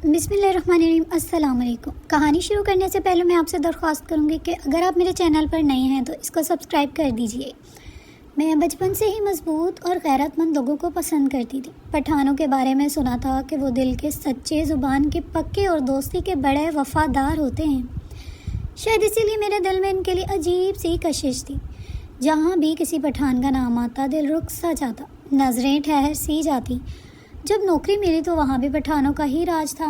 بسم اللہ الرحمن الرحیم۔ السلام علیکم۔ کہانی شروع کرنے سے پہلے میں آپ سے درخواست کروں گی کہ اگر آپ میرے چینل پر نئے ہیں تو اس کو سبسکرائب کر دیجئے۔ میں بچپن سے ہی مضبوط اور غیرت مند لوگوں کو پسند کرتی تھی۔ پٹھانوں کے بارے میں سنا تھا کہ وہ دل کے سچے، زبان کے پکے اور دوستی کے بڑے وفادار ہوتے ہیں۔ شاید اسی لیے میرے دل میں ان کے لیے عجیب سی کشش تھی۔ جہاں بھی کسی پٹھان کا نام آتا دل رک سا جاتا، نظریں ٹھہر سی جاتی۔ جب نوکری ملی تو وہاں بھی پٹھانوں کا ہی راج تھا۔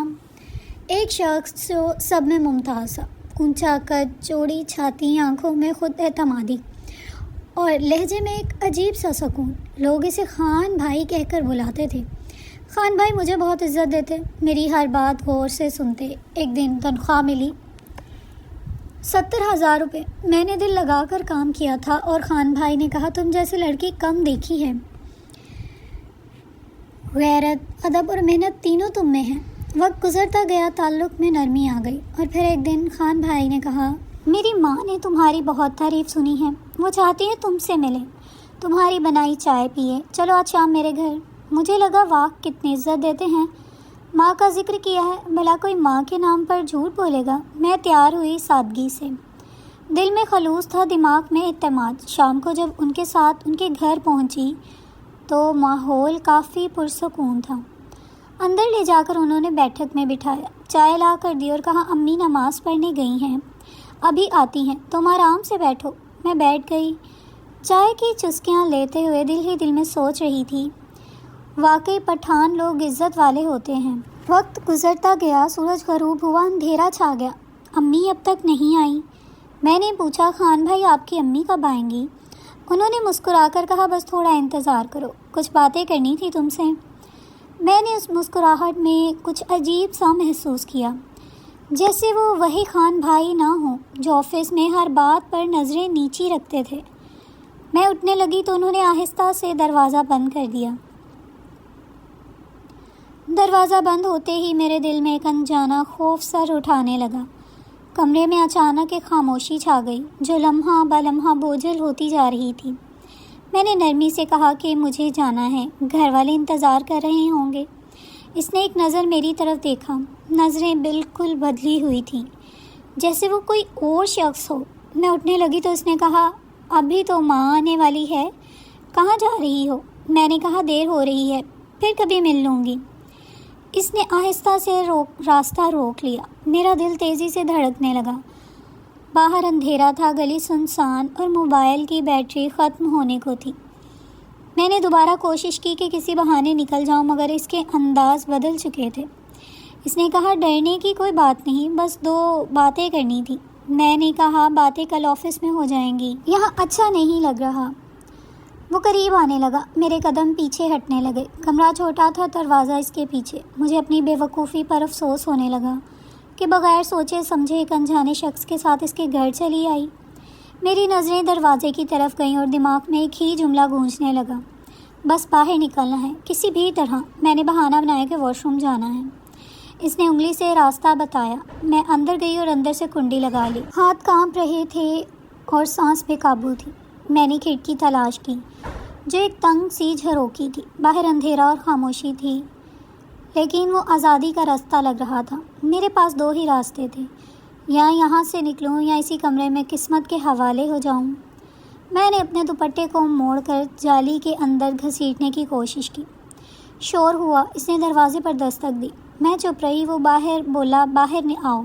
ایک شخص جو سب میں ممتاز تھا، اونچا قد، چوڑی چھاتی، آنکھوں میں خود اعتمادی اور لہجے میں ایک عجیب سا سکون۔ لوگ اسے خان بھائی کہہ کر بلاتے تھے۔ خان بھائی مجھے بہت عزت دیتے، میری ہر بات غور سے سنتے۔ ایک دن تنخواہ ملی 70,000 روپے۔ میں نے دل لگا کر کام کیا تھا اور خان بھائی نے کہا تم جیسی لڑکی کم دیکھی ہے، غیرت، ادب اور محنت تینوں تم میں ہیں۔ وقت گزرتا گیا، تعلق میں نرمی آ گئی اور پھر ایک دن خان بھائی نے کہا میری ماں نے تمہاری بہت تعریف سنی ہے، وہ چاہتی ہے تم سے ملے، تمہاری بنائی چائے پیے، چلو آج شام میرے گھر۔ مجھے لگا واہ کتنی عزت دیتے ہیں، ماں کا ذکر کیا ہے، بھلا کوئی ماں کے نام پر جھوٹ بولے گا۔ میں تیار ہوئی سادگی سے، دل میں خلوص تھا، دماغ میں اعتماد۔ شام کو جب ان کے ساتھ ان کے گھر پہنچی تو ماحول کافی پرسکون تھا۔ اندر لے جا کر انہوں نے بیٹھک میں بٹھایا، چائے لا کر دی اور کہا امی نماز پڑھنے گئی ہیں، ابھی آتی ہیں، تم آرام سے بیٹھو۔ میں بیٹھ گئی، چائے کی چسکیاں لیتے ہوئے دل ہی دل میں سوچ رہی تھی، واقعی پٹھان لوگ عزت والے ہوتے ہیں۔ وقت گزرتا گیا، سورج غروب ہوا، اندھیرا چھا گیا۔ امی اب تک نہیں آئیں۔ میں نے پوچھا خان بھائی آپ کی امی کب آئیں گی؟ انہوں نے مسکرا کر کہا بس تھوڑا انتظار کرو، کچھ باتیں کرنی تھی تم سے۔ میں نے اس مسکراہٹ میں کچھ عجیب سا محسوس کیا، جیسے وہ وہی خان بھائی نہ ہوں جو آفس میں ہر بات پر نظریں نیچی رکھتے تھے۔ میں اٹھنے لگی تو انہوں نے آہستہ سے دروازہ بند کر دیا۔ دروازہ بند ہوتے ہی میرے دل میں ایک انجانا خوف سر اٹھانے لگا۔ کمرے میں اچانک ایک خاموشی چھا گئی جو لمحہ بلمحہ بوجھل ہوتی جا رہی تھی۔ میں نے نرمی سے کہا کہ مجھے جانا ہے، گھر والے انتظار کر رہے ہوں گے۔ اس نے ایک نظر میری طرف دیکھا، نظریں بالکل بدلی ہوئی تھیں، جیسے وہ کوئی اور شخص ہو۔ میں اٹھنے لگی تو اس نے کہا ابھی تو ماں آنے والی ہے، کہاں جا رہی ہو؟ میں نے کہا دیر ہو رہی ہے، پھر کبھی مل لوں گی۔ اس نے آہستہ سے راستہ روک لیا۔ میرا دل تیزی سے دھڑکنے لگا۔ باہر اندھیرا تھا، گلی سنسان اور موبائل کی بیٹری ختم ہونے کو تھی۔ میں نے دوبارہ کوشش کی کہ کسی بہانے نکل جاؤں، مگر اس کے انداز بدل چکے تھے۔ اس نے کہا ڈرنے کی کوئی بات نہیں، بس 2 باتیں کرنی تھی۔ میں نے کہا باتیں کل آفس میں ہو جائیں گی، یہاں اچھا نہیں لگ رہا۔ وہ قریب آنے لگا، میرے قدم پیچھے ہٹنے لگے۔ کمرہ چھوٹا تھا، دروازہ اس کے پیچھے۔ مجھے اپنی بے وقوفی پر افسوس ہونے لگا کہ بغیر سوچے سمجھے ایک انجانے شخص کے ساتھ اس کے گھر چلی آئی۔ میری نظریں دروازے کی طرف گئیں اور دماغ میں ایک ہی جملہ گونجنے لگا، بس باہر نکلنا ہے کسی بھی طرح۔ میں نے بہانہ بنایا کہ واش روم جانا ہے۔ اس نے انگلی سے راستہ بتایا۔ میں اندر گئی اور اندر سے کنڈی لگا لی۔ ہاتھ کانپ رہے تھے اور سانس بے قابو تھی۔ میں نے کھڑکی تلاش کی جو ایک تنگ سی جھروکی تھی۔ باہر اندھیرا اور خاموشی تھی، لیکن وہ آزادی کا راستہ لگ رہا تھا۔ میرے پاس 2 ہی راستے تھے، یا یہاں سے نکلوں یا اسی کمرے میں قسمت کے حوالے ہو جاؤں۔ میں نے اپنے دوپٹے کو موڑ کر جالی کے اندر گھسیٹنے کی کوشش کی۔ شور ہوا، اس نے دروازے پر دستک دی۔ میں چپ رہی۔ وہ باہر بولا باہر آؤ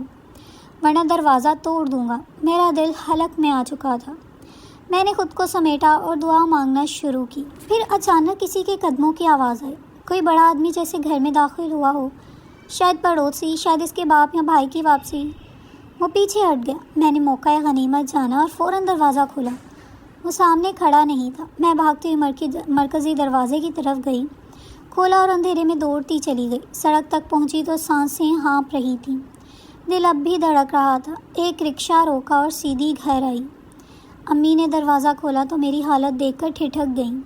ورنہ دروازہ توڑ دوں گا۔ میرا دل حلق میں آ چکا تھا۔ میں نے خود کو سمیٹا اور دعا مانگنا شروع کی۔ پھر اچانک کسی کے قدموں کی آواز آئی، کوئی بڑا آدمی جیسے گھر میں داخل ہوا ہو، شاید پڑوسی، شاید اس کے باپ یا بھائی کی واپسی۔ وہ پیچھے ہٹ گیا۔ میں نے موقع غنیمت جانا اور فوراً دروازہ کھولا۔ وہ سامنے کھڑا نہیں تھا۔ میں بھاگتی ہوئی مرکزی دروازے کی طرف گئی، کھولا اور اندھیرے میں دوڑتی چلی گئی۔ سڑک تک پہنچی تو سانسیں ہانپ رہی تھیں، دل اب بھی دھڑک رہا تھا۔ ایک رکشہ روکا اور سیدھی گھر آئی۔ امی نے دروازہ کھولا تو میری حالت دیکھ کر ٹھٹک گئیں۔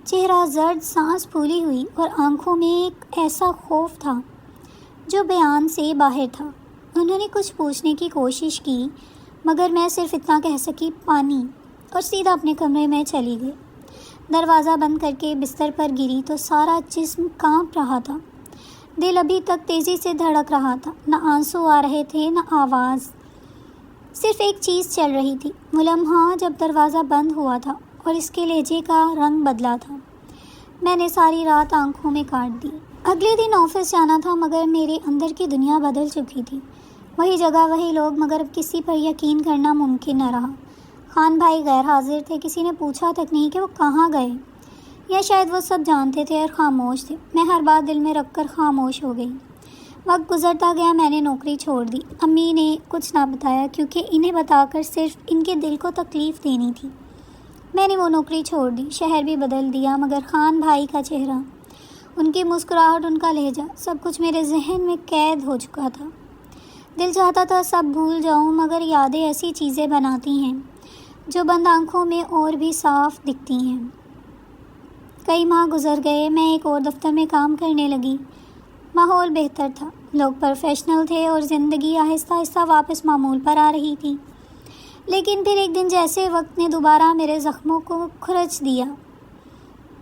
چہرہ زرد، سانس پھولی ہوئی اور آنکھوں میں ایک ایسا خوف تھا جو بیان سے باہر تھا۔ انہوں نے کچھ پوچھنے کی کوشش کی، مگر میں صرف اتنا کہہ سکی پانی، اور سیدھا اپنے کمرے میں چلی گئی۔ دروازہ بند کر کے بستر پر گری تو سارا جسم کانپ رہا تھا۔ دل ابھی تک تیزی سے دھڑک رہا تھا، نہ آنسو آ رہے تھے نہ آواز، صرف ایک چیز چل رہی تھی، وہ لمحہ جب دروازہ بند ہوا تھا اور اس کے لہجے کا رنگ بدلا تھا۔ میں نے ساری رات آنکھوں میں کاٹ دی۔ اگلے دن آفس جانا تھا مگر میرے اندر کی دنیا بدل چکی تھی۔ وہی جگہ وہی لوگ، مگر اب کسی پر یقین کرنا ممکن نہ رہا۔ خان بھائی غیر حاضر تھے، کسی نے پوچھا تک نہیں کہ وہ کہاں گئے، یا شاید وہ سب جانتے تھے اور خاموش تھے۔ میں ہر بات دل میں رکھ کر خاموش ہو گئی۔ وقت گزرتا گیا، میں نے نوکری چھوڑ دی۔ امی نے کچھ نہ بتایا کیونکہ انہیں بتا کر صرف ان کے دل کو تکلیف دینی تھی۔ میں نے وہ نوکری چھوڑ دی، شہر بھی بدل دیا، مگر خان بھائی کا چہرہ، ان کی مسکراہٹ، ان کا لہجہ، سب کچھ میرے ذہن میں قید ہو چکا تھا۔ دل چاہتا تھا سب بھول جاؤں، مگر یادیں ایسی چیزیں بناتی ہیں جو بند آنکھوں میں اور بھی صاف دکھتی ہیں۔ کئی ماہ گزر گئے، میں ایک اور دفتر میں کام کرنے لگی۔ ماحول بہتر تھا، لوگ پروفیشنل تھے اور زندگی آہستہ آہستہ واپس معمول پر آ رہی تھی۔ لیکن پھر ایک دن جیسے وقت نے دوبارہ میرے زخموں کو کھرچ دیا۔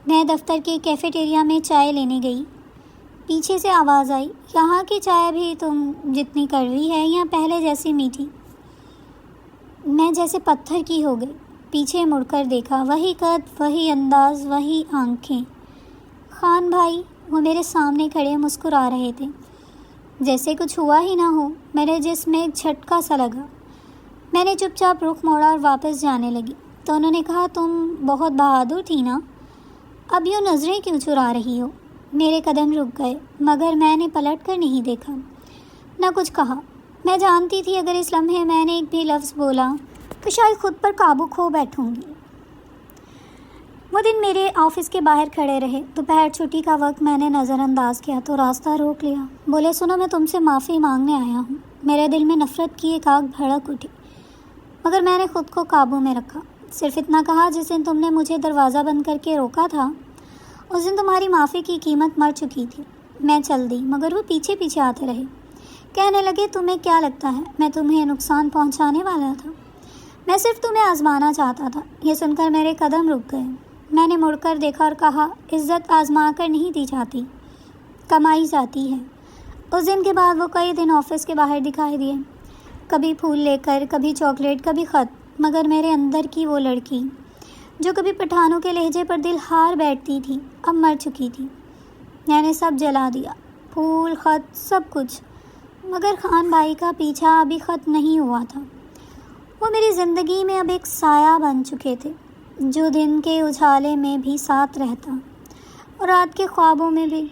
میں دفتر کے کیفیٹیریا میں چائے لینے گئی۔ پیچھے سے آواز آئی، یہاں کی چائے بھی تم جتنی کڑوی ہے یا پہلے جیسی میٹھی؟ میں جیسے پتھر کی ہو گئی، پیچھے مڑ کر دیکھا، وہی قد، وہی انداز، وہی آنکھیں۔ خان بھائی، وہ میرے سامنے کھڑے مسکرا رہے تھے، جیسے کچھ ہوا ہی نہ ہو۔ میرے جسم میں ایک جھٹکا سا لگا۔ میں نے چپ چاپ رخ موڑا اور واپس جانے لگی تو انہوں نے کہا، تم بہت بہادر تھی نا، اب یوں نظریں کیوں چرا رہی ہو؟ میرے قدم رک گئے، مگر میں نے پلٹ کر نہیں دیکھا، نہ کچھ کہا۔ میں جانتی تھی اگر اس لمحے میں نے ایک بھی لفظ بولا تو شاید خود پر قابو کھو بیٹھوں گی۔ وہ دن میرے آفس کے باہر کھڑے رہے۔ دوپہر چھٹی کا وقت میں نے نظر انداز کیا تو راستہ روک لیا۔ بولے، سنو، میں تم سے معافی مانگنے آیا ہوں۔ میرے دل میں نفرت کی ایک آگ بھڑک اٹھی، مگر میں نے خود کو قابو میں رکھا۔ صرف اتنا کہا، جس دن تم نے مجھے دروازہ بند کر کے روکا تھا اس دن تمہاری معافی کی قیمت مر چکی تھی۔ میں چل دی، مگر وہ پیچھے پیچھے آتے رہے۔ کہنے لگے، تمہیں کیا لگتا ہے میں تمہیں نقصان پہنچانے والا تھا؟ میں صرف تمہیں آزمانا چاہتا تھا۔ یہ سن کر میرے قدم رک گئے۔ میں نے مڑ کر دیکھا اور کہا، عزت آزما کر نہیں دی جاتی، کمائی جاتی ہے۔ اس دن کے بعد وہ کئی دن آفس کے باہر دکھائی دیے، کبھی پھول لے کر، کبھی چاکلیٹ، کبھی خط، مگر میرے اندر کی وہ لڑکی جو کبھی پٹھانوں کے لہجے پر دل ہار بیٹھتی تھی، اب مر چکی تھی۔ میں نے سب جلا دیا، پھول، خط، سب کچھ، مگر خان بھائی کا پیچھا ابھی ختم نہیں ہوا تھا۔ وہ میری زندگی میں اب ایک سایہ بن چکے تھے، جو دن کے اجالے میں بھی ساتھ رہتا اور رات کے خوابوں میں بھی۔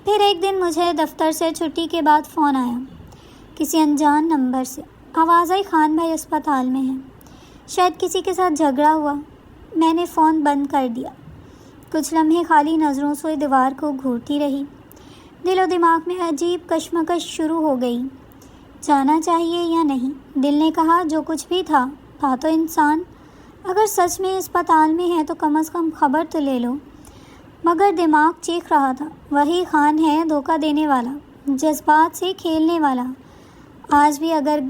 پھر ایک دن مجھے دفتر سے چھٹی کے بعد فون آیا، کسی انجان نمبر سے۔ آواز آئی، خان بھائی اسپتال میں ہیں، شاید کسی کے ساتھ جھگڑا ہوا۔ میں نے فون بند کر دیا۔ کچھ لمحے خالی نظروں سے دیوار کو گھورتی رہی۔ دل و دماغ میں عجیب کشمکش شروع ہو گئی، جانا چاہیے یا نہیں۔ دل نے کہا، جو کچھ بھی تھا تو انسان، اگر سچ میں اسپتال میں ہے تو کم از کم خبر تو لے لو۔ مگر دماغ چیخ رہا تھا، وہی خان ہے، دھوکہ دینے والا، جذبات سے کھیلنے والا۔ آج بھی اگر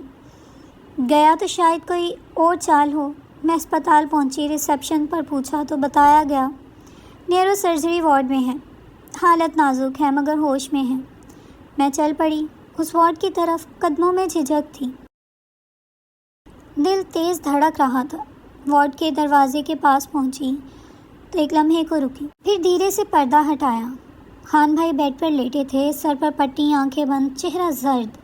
گیا تو شاید کوئی اور چال ہو۔ میں اسپتال پہنچی، ریسیپشن پر پوچھا تو بتایا گیا نیورو سرجری وارڈ میں ہے، حالت نازک ہے مگر ہوش میں ہے۔ میں چل پڑی اس وارڈ کی طرف، قدموں میں جھجک تھی، دل تیز دھڑک رہا تھا۔ وارڈ کے دروازے کے پاس پہنچی تو ایک لمحے کو رکی، پھر دھیرے سے پردہ ہٹایا۔ خان بھائی بیڈ پر لیٹے تھے، سر پر پٹی، آنکھیں بند، چہرہ زرد،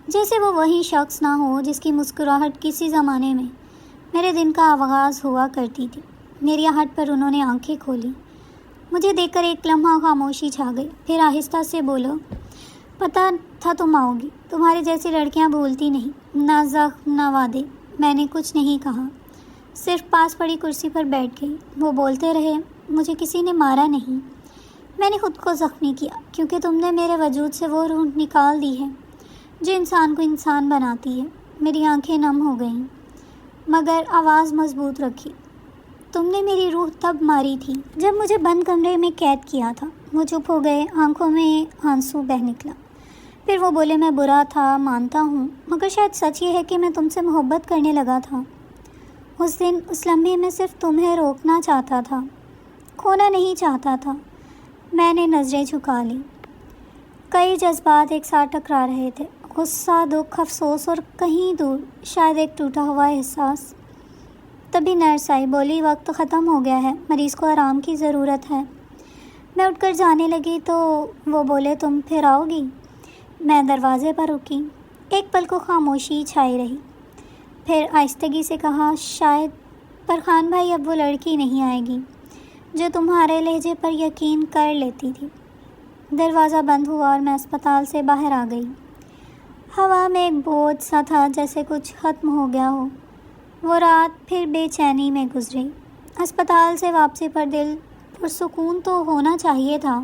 جیسے وہ وہی شخص نہ ہو جس کی مسکراہٹ کسی زمانے میں میرے دن کا آغاز ہوا کرتی تھی۔ میری آہٹ پر انہوں نے آنکھیں کھولی، مجھے دیکھ کر ایک لمحہ خاموشی چھا گئی، پھر آہستہ سے بولو، پتہ تھا تم آؤ گی، تمہاری جیسی لڑکیاں بھولتی نہیں، نہ زخم نہ وعدے۔ میں نے کچھ نہیں کہا، صرف پاس پڑی کرسی پر بیٹھ گئی۔ وہ بولتے رہے، مجھے کسی نے مارا نہیں، میں نے خود کو زخمی کیا، کیونکہ تم نے میرے وجود سے وہ روح نکال دی ہے جو انسان کو انسان بناتی ہے۔ میری آنکھیں نم ہو گئیں، مگر آواز مضبوط رکھی، تم نے میری روح تب ماری تھی جب مجھے بند کمرے میں قید کیا تھا۔ وہ چپ ہو گئے، آنکھوں میں آنسو بہہ نکلا۔ پھر وہ بولے، میں برا تھا، مانتا ہوں، مگر شاید سچ یہ ہے کہ میں تم سے محبت کرنے لگا تھا۔ اس دن، اس لمحے میں صرف تمہیں روکنا چاہتا تھا، کھونا نہیں چاہتا تھا۔ میں نے نظریں جھکا لی، کئی جذبات ایک ساتھ ٹکرا رہے تھے، غصہ، دکھ، افسوس اور کہیں دور شاید ایک ٹوٹا ہوا احساس۔ تبھی نرس آئی، بولی وقت ختم ہو گیا ہے، مریض کو آرام کی ضرورت ہے۔ میں اٹھ کر جانے لگی تو وہ بولے تم پھر آؤ گی؟ میں دروازے پر رکی، ایک پل کو خاموشی چھائی رہی، پھر آہستگی سے کہا شاید، پر خان بھائی اب وہ لڑکی نہیں آئے گی جو تمہارے لہجے پر یقین کر لیتی تھی۔ دروازہ بند ہوا اور میں اسپتال سے باہر آ گئی۔ ہوا میں ایک بوجھ سا تھا، جیسے کچھ ختم ہو گیا ہو۔ وہ رات پھر بے چینی میں گزری۔ اسپتال سے واپسی پر دل پرسکون تو ہونا چاہیے تھا،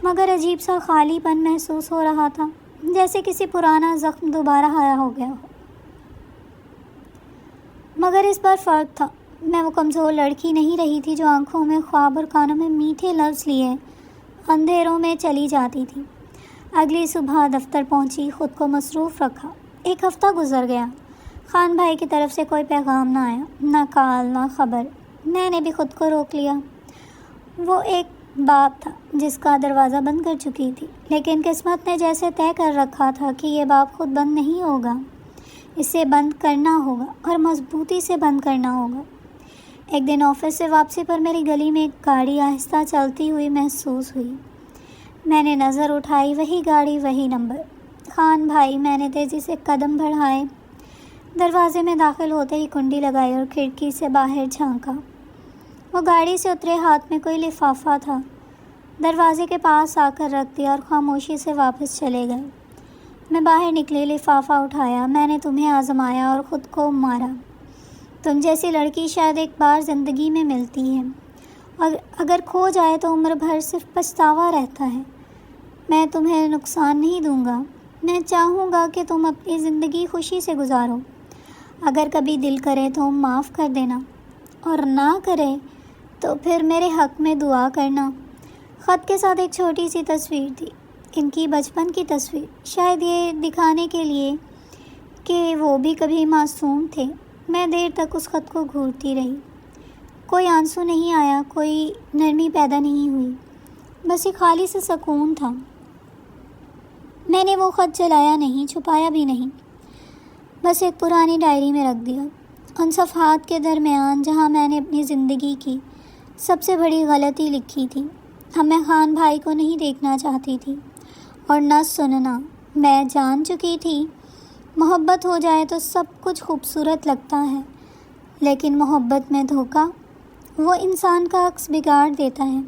مگر عجیب سا خالی پن محسوس ہو رہا تھا، جیسے کسی پرانا زخم دوبارہ آیا ہو گیا ہو۔ مگر اس بار فرق تھا، میں وہ کمزور لڑکی نہیں رہی تھی جو آنکھوں میں خواب اور کانوں میں میٹھے لفظ لیے اندھیروں میں چلی جاتی تھی۔ اگلی صبح دفتر پہنچی، خود کو مصروف رکھا۔ ایک ہفتہ گزر گیا، خان بھائی کی طرف سے کوئی پیغام نہ آیا، نہ کال، نہ خبر۔ میں نے بھی خود کو روک لیا۔ وہ ایک باب تھا جس کا دروازہ بند کر چکی تھی، لیکن قسمت نے جیسے طے کر رکھا تھا کہ یہ باب خود بند نہیں ہوگا، اسے بند کرنا ہوگا اور مضبوطی سے بند کرنا ہوگا۔ ایک دن آفس سے واپسی پر میری گلی میں ایک گاڑی آہستہ چلتی ہوئی محسوس ہوئی۔ میں نے نظر اٹھائی، وہی گاڑی، وہی نمبر، خان بھائی۔ میں نے تیزی سے قدم بڑھائے، دروازے میں داخل ہوتے ہی کنڈی لگائی اور کھڑکی سے باہر جھانکا۔ وہ گاڑی سے اترے، ہاتھ میں کوئی لفافہ تھا، دروازے کے پاس آ کر رکھ دیا اور خاموشی سے واپس چلے گئے۔ میں باہر نکلی، لفافہ اٹھایا۔ میں نے تمہیں آزمایا اور خود کو مارا۔ تم جیسی لڑکی شاید ایک بار زندگی میں ملتی ہے، اور اگر کھو جائے تو عمر بھر صرف پچھتاوا رہتا ہے۔ میں تمہیں نقصان نہیں دوں گا، میں چاہوں گا کہ تم اپنی زندگی خوشی سے گزارو۔ اگر کبھی دل کرے تو معاف کر دینا، اور نہ کرے تو پھر میرے حق میں دعا کرنا۔ خط کے ساتھ ایک چھوٹی سی تصویر تھی، ان کی بچپن کی تصویر، شاید یہ دکھانے کے لیے کہ وہ بھی کبھی معصوم تھے۔ میں دیر تک اس خط کو گھورتی رہی، کوئی آنسو نہیں آیا، کوئی نرمی پیدا نہیں ہوئی، بس ایک خالی سے سکون تھا۔ میں نے وہ خط جلایا نہیں، چھپایا بھی نہیں، بس ایک پرانی ڈائری میں رکھ دیا، ان صفحات کے درمیان جہاں میں نے اپنی زندگی کی سب سے بڑی غلطی لکھی تھی۔ اب میں خان بھائی کو نہیں دیکھنا چاہتی تھی اور نہ سننا۔ میں جان چکی تھی محبت ہو جائے تو سب کچھ خوبصورت لگتا ہے، لیکن محبت میں دھوکہ، وہ انسان کا عکس بگاڑ دیتا ہے۔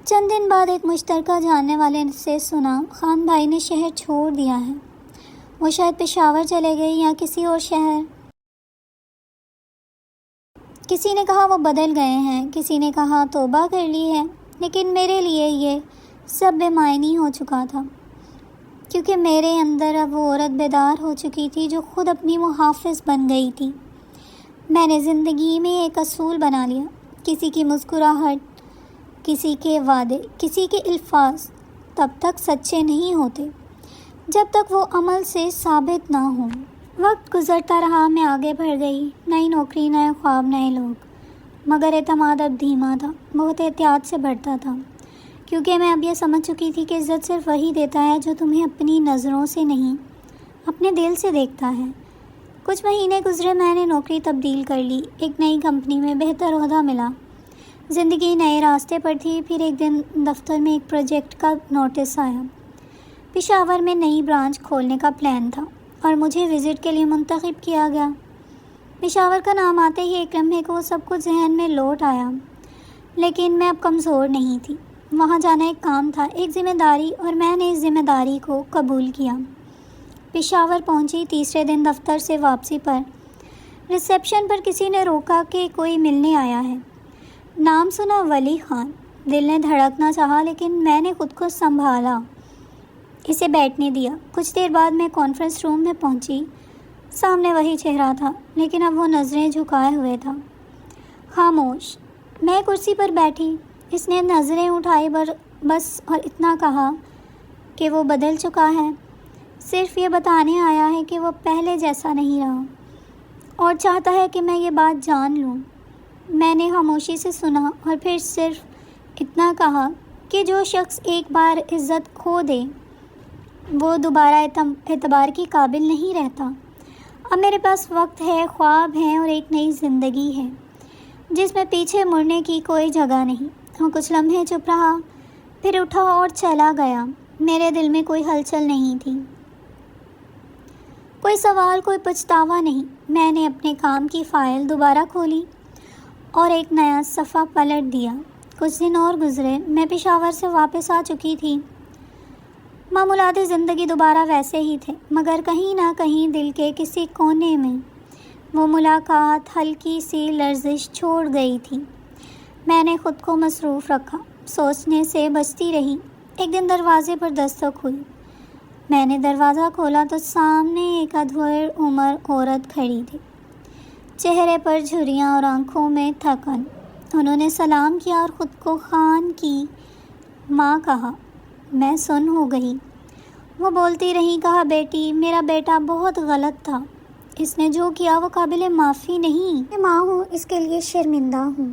چند دن بعد ایک مشترکہ جاننے والے سے سنا خان بھائی نے شہر چھوڑ دیا ہے، وہ شاید پشاور چلے گئے یا کسی اور شہر۔ کسی نے کہا وہ بدل گئے ہیں، کسی نے کہا توبہ کر لی ہے، لیکن میرے لیے یہ سب بے معنی ہو چکا تھا، کیونکہ میرے اندر اب وہ عورت بیدار ہو چکی تھی جو خود اپنی محافظ بن گئی تھی۔ میں نے زندگی میں ایک اصول بنا لیا، کسی کی مسکراہٹ، کسی کے وعدے، کسی کے الفاظ تب تک سچے نہیں ہوتے جب تک وہ عمل سے ثابت نہ ہوں۔ وقت گزرتا رہا، میں آگے بڑھ گئی، نئی نوکری، نئے خواب، نئے لوگ، مگر اعتماد اب دھیما تھا، بہت احتیاط سے بڑھتا تھا، کیونکہ میں اب یہ سمجھ چکی تھی کہ عزت صرف وہی دیتا ہے جو تمہیں اپنی نظروں سے نہیں، اپنے دل سے دیکھتا ہے۔ کچھ مہینے گزرے، میں نے نوکری تبدیل کر لی، ایک نئی کمپنی میں بہتر عہدہ ملا، زندگی نئے راستے پر تھی۔ پھر ایک دن دفتر میں ایک پروجیکٹ کا نوٹس آیا، پشاور میں نئی برانچ کھولنے کا پلان تھا اور مجھے وزٹ کے لیے منتخب کیا گیا۔ پشاور کا نام آتے ہی ایک لمحے کو وہ سب کچھ ذہن میں لوٹ آیا، لیکن میں اب کمزور نہیں تھی، وہاں جانا ایک کام تھا، ایک ذمہ داری، اور میں نے اس ذمہ داری کو قبول کیا۔ پشاور پہنچی، تیسرے دن دفتر سے واپسی پر ریسیپشن پر کسی نے روکا کہ کوئی ملنے آیا ہے۔ نام سنا ولی خان، دل نے دھڑکنا چاہا، لیکن میں نے خود کو سنبھالا، اسے بیٹھنے دیا۔ کچھ دیر بعد میں کانفرنس روم میں پہنچی، سامنے وہی چہرہ تھا، لیکن اب وہ نظریں جھکائے ہوئے تھا، خاموش۔ میں کرسی پر بیٹھی، اس نے نظریں اٹھائی بس اور اتنا کہا کہ وہ بدل چکا ہے، صرف یہ بتانے آیا ہے کہ وہ پہلے جیسا نہیں رہا اور چاہتا ہے کہ میں یہ بات جان لوں۔ میں نے خاموشی سے سنا اور پھر صرف اتنا کہا کہ جو شخص ایک بار عزت کھو دے وہ دوبارہ اعتبار کی قابل نہیں رہتا۔ اب میرے پاس وقت ہے، خواب ہیں اور ایک نئی زندگی ہے جس میں پیچھے مڑنے کی کوئی جگہ نہیں۔ وہ کچھ لمحے چپ رہا، پھر اٹھا اور چلا گیا۔ میرے دل میں کوئی ہلچل نہیں تھی، کوئی سوال، کوئی پچھتاوا نہیں۔ میں نے اپنے کام کی فائل دوبارہ کھولی اور ایک نیا صفحہ پلٹ دیا۔ کچھ دن اور گزرے، میں پشاور سے واپس آ چکی تھی۔ معمولات زندگی دوبارہ ویسے ہی تھے، مگر کہیں نہ کہیں دل کے کسی کونے میں وہ ملاقات ہلکی سی لرزش چھوڑ گئی تھی۔ میں نے خود کو مصروف رکھا، سوچنے سے بچتی رہی۔ ایک دن دروازے پر دستک ہوئی۔ میں نے دروازہ کھولا تو سامنے ایک ادھیڑ عمر عورت کھڑی تھی، چہرے پر جھریاں اور آنکھوں میں تھکن۔ انہوں نے سلام کیا اور خود کو خان کی ماں کہا۔ میں سن ہو گئی۔ وہ بولتی رہی، کہا بیٹی، میرا بیٹا بہت غلط تھا، اس نے جو کیا وہ قابل معافی نہیں۔ میں ماں ہوں، اس کے لیے شرمندہ ہوں۔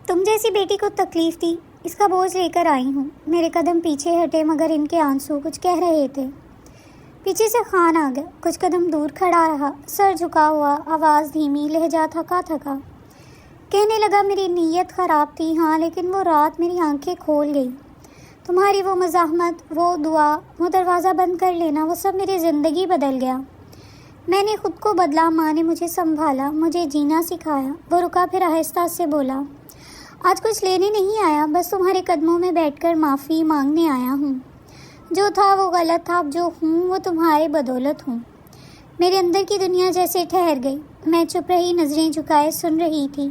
تم جیسی بیٹی کو تکلیف دی، اس کا بوجھ لے کر آئی ہوں۔ میرے قدم پیچھے ہٹے مگر ان کے آنسو کچھ کہہ رہے تھے۔ پیچھے سے خان آ گیا، کچھ قدم دور کھڑا رہا، سر جھکا ہوا، آواز دھیمی، لہجہ تھکا تھکا۔ کہنے لگا، میری نیت خراب تھی ہاں، لیکن وہ رات میری آنکھیں کھول گئی۔ تمہاری وہ مزاحمت، وہ دعا، وہ دروازہ بند کر لینا، وہ سب میری زندگی بدل گیا۔ میں نے خود کو بدلا، ماں نے مجھے سنبھالا، مجھے جینا سکھایا۔ وہ رکا، پھر آہستہ سے بولا، آج کچھ لینے نہیں آیا، بس تمہارے قدموں میں بیٹھ کر معافی مانگنے آیا ہوں۔ جو تھا وہ غلط تھا، اب جو ہوں وہ تمہارے بدولت ہوں۔ میرے اندر کی دنیا جیسے ٹھہر گئی۔ میں چپ رہی، نظریں جھکائے سن رہی تھی۔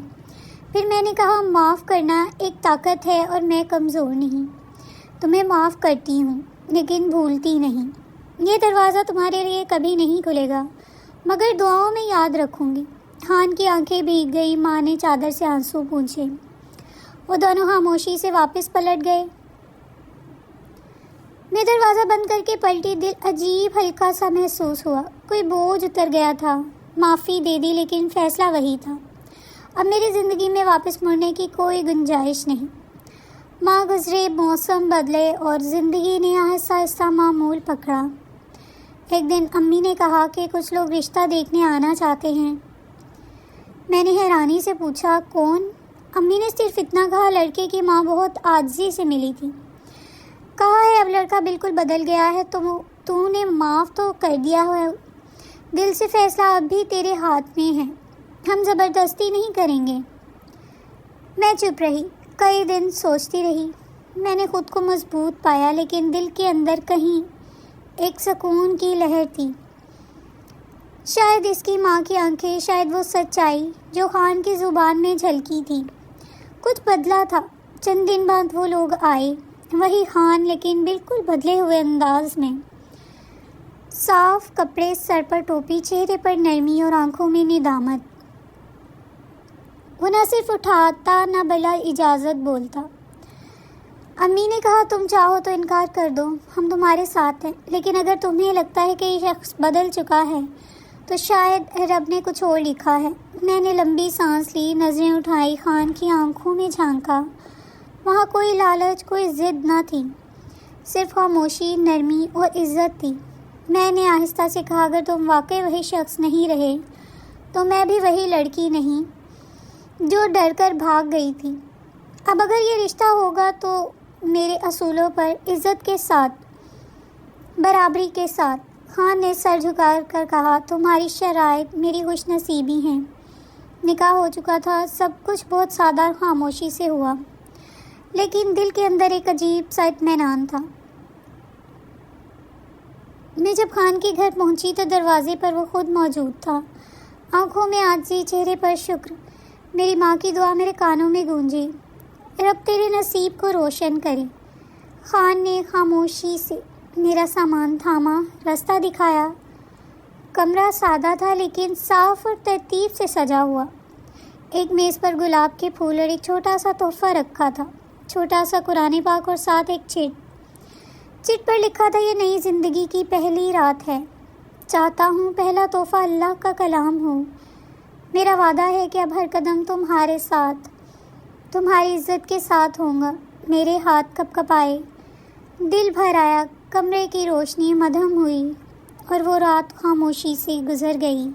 پھر میں نے کہا، معاف کرنا ایک طاقت ہے اور میں کمزور نہیں۔ تمہیں معاف کرتی ہوں لیکن بھولتی نہیں۔ یہ دروازہ تمہارے لیے کبھی نہیں کھلے گا، مگر دعاؤں میں یاد رکھوں گی۔ خان کی آنکھیں بھیگ گئی، ماں نے چادر سے آنسو پونچھے۔ وہ دونوں خاموشی سے واپس پلٹ گئے۔ میں دروازہ بند کر کے پلٹی، دل عجیب ہلکا سا محسوس ہوا، کوئی بوجھ اتر گیا تھا۔ معافی دے دی لیکن فیصلہ وہی تھا، اب میری زندگی میں واپس مڑنے کی کوئی گنجائش نہیں۔ ماہ گزرے، موسم بدلے اور زندگی نے آہستہ آہستہ معمول پکڑا۔ ایک دن امی نے کہا کہ کچھ لوگ رشتہ دیکھنے آنا چاہتے ہیں۔ میں نے حیرانی سے پوچھا، کون؟ امی نے صرف اتنا کہا، لڑکے کی ماں بہت عاجزی سے ملی تھی۔ کہا ہے اب لڑکا بالکل بدل گیا ہے، تو نے معاف تو کر دیا ہے، دل سے فیصلہ اب بھی تیرے ہاتھ میں ہے، ہم زبردستی نہیں کریں گے۔ میں چپ رہی، کئی دن سوچتی رہی۔ میں نے خود کو مضبوط پایا، لیکن دل کے اندر کہیں ایک سکون کی لہر تھی۔ شاید اس کی ماں کی آنکھیں، شاید وہ سچائی جو خان کی زبان میں جھلکی تھی۔ کچھ بدلا تھا۔ چند دن بعد وہ لوگ آئے، وہی خان لیکن بالکل بدلے ہوئے انداز میں۔ صاف کپڑے، سر پر ٹوپی، چہرے پر نرمی اور آنکھوں میں ندامت۔ وہ نہ صرف اٹھاتا نہ بلا اجازت بولتا۔ امی نے کہا، تم چاہو تو انکار کر دو، ہم تمہارے ساتھ ہیں، لیکن اگر تمہیں لگتا ہے کہ یہ شخص بدل چکا ہے تو شاید رب نے کچھ اور لکھا ہے۔ میں نے لمبی سانس لی، نظریں اٹھائی، خان کی آنکھوں میں جھانکا۔ وہاں کوئی لالچ، کوئی ضد نہ تھی، صرف خاموشی، نرمی اور عزت تھی۔ میں نے آہستہ سے کہا، اگر تم واقعی وہی شخص نہیں رہے تو میں بھی وہی لڑکی نہیں جو ڈر کر بھاگ گئی تھی۔ اب اگر یہ رشتہ ہوگا تو میرے اصولوں پر، عزت کے ساتھ، برابری کے ساتھ۔ خان نے سر جھکا کر کہا، تمہاری شرائط میری خوش نصیبی ہیں۔ نکاح ہو چکا تھا، سب کچھ بہت سادہ اور خاموشی سے ہوا، لیکن دل کے اندر ایک عجیب سا اطمینان تھا۔ میں جب خان کے گھر پہنچی تو دروازے پر وہ خود موجود تھا، آنکھوں میں عاجزی، چہرے پر شکر۔ میری ماں کی دعا میرے کانوں میں گونجی، رب تیرے نصیب کو روشن کرے۔ خان نے خاموشی سے میرا سامان تھاما، راستہ دکھایا۔ کمرہ سادہ تھا لیکن صاف اور ترتیب سے سجا ہوا۔ ایک میز پر گلاب کے پھول اور ایک چھوٹا سا تحفہ رکھا تھا، چھوٹا سا قرآن پاک اور ساتھ ایک چٹ پر لکھا تھا، یہ نئی زندگی کی پہلی رات ہے، چاہتا ہوں پہلا تحفہ اللہ کا کلام ہو، میرا وعدہ ہے کہ اب ہر قدم تمہارے ساتھ، تمہاری عزت کے ساتھ ہوں گا، میرے ہاتھ کپ کپائے، دل بھر آیا، کمرے کی روشنی مدھم ہوئی اور وہ رات خاموشی سے گزر گئی۔